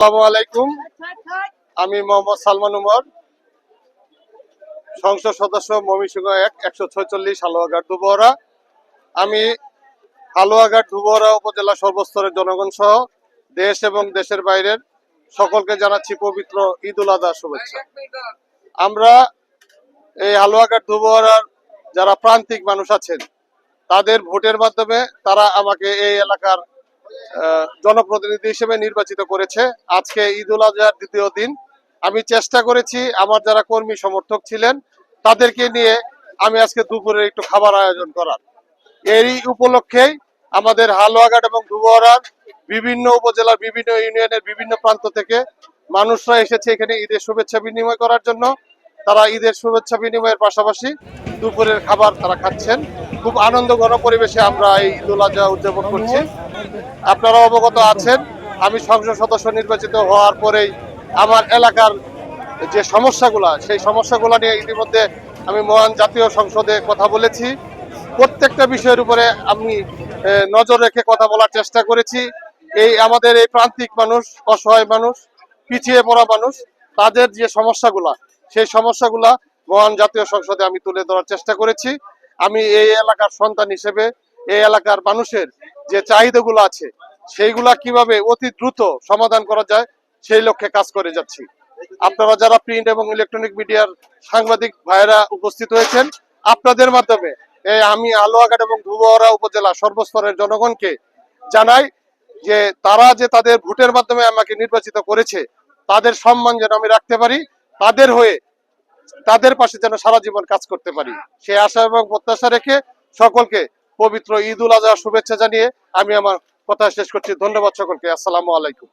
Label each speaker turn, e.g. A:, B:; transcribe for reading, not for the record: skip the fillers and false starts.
A: আসসালামু আলাইকুম। আমি মোহাম্মদ সালমান উমর, সংসদ সদস্য ময়মনসিংহ 146 হালুয়াঘাট ধুবরা। আমি হালুয়াঘাট ধুবরা উপজেলা সর্বস্তরের জনগণ সহ দেশ এবং দেশের বাইরের সকলকে জানাচ্ছি পবিত্র ঈদ উল আজহার শুভেচ্ছা। আমরা এই হালুয়াঘাট ধুবরার যারা প্রান্তিক মানুষ আছেন তাদের ভোটের মাধ্যমে তারা আমাকে এই এলাকার জনপ্রতিনিধি হিসেবে নির্বাচিত করেছে। আজকে ঈদ উল আজহার দ্বিতীয় দিন আমি চেষ্টা করেছি আমার যারা কর্মী সমর্থক ছিলেন তাদেরকে নিয়ে আমি আজকে দুপুরে একটু খাবার আয়োজন করার। এই উপলক্ষেই আমাদের হালুয়াঘাট এবং ধুবরার বিভিন্ন উপজেলার বিভিন্ন ইউনিয়নের বিভিন্ন প্রান্ত থেকে মানুষরা এসেছে এখানে ঈদের শুভেচ্ছা বিনিময় করার জন্য। তারা ঈদের শুভেচ্ছা বিনিময়ের পাশাপাশি দুপুরের খাবার তারা খাচ্ছেন। খুব আনন্দ ঘন পরিবেশে আমরা এই ঈদ উল আজহা উদযাপন করছি। আপনারা অবগত আছেন, আমি সংসদ সদস্য নির্বাচিত হওয়ার পরেই আমার এলাকার যে সমস্যাগুলা সেই সমস্যাগুলা নিয়ে ইতিমধ্যে আমি মহান জাতীয় সংসদে কথা বলেছি। প্রত্যেকটা বিষয়ের উপরে আমি নজর রেখে কথা বলার চেষ্টা করেছি। আমাদের এই প্রান্তিক মানুষ, অসহায় মানুষ, পিছিয়ে পড়া মানুষ, তাদের যে সমস্যাগুলা সেই সমস্যাগুলা মহান জাতীয় সংসদে আমি তুলে ধরার চেষ্টা করেছি। আমি এই এলাকার সন্তান হিসেবে এই এলাকার মানুষের যে চাহিদাগুলো আছে সেইগুলা কিভাবে অতি দ্রুত সমাধান করা যায় সেই লক্ষ্যে কাজ করে যাচ্ছি। আপনারা যারা প্রিন্ট এবং ইলেকট্রনিক মিডিয়ার সাংবাদিক ভাইয়েরা উপস্থিত হয়েছেন, আপনাদের মাধ্যমে আমি হালুয়াঘাট এবং ধুবরা উপজেলা সর্বস্তরের জনগণকে জানাই যে তারা যে তাদের ভোটের মাধ্যমে আমাকে নির্বাচিত করেছে তাদের সম্মান যেন আমি রাখতে পারি, তাদের হয়ে তাদের পাশে যেন সারা জীবন কাজ করতে পারি সেই আশা এবং প্রত্যাশা রেখে সকলকে পবিত্র ঈদ উল আজহার শুভেচ্ছা জানিয়ে আমি আমার কথা শেষ করছি। ধন্যবাদ সকলকে। আসসালামু আলাইকুম।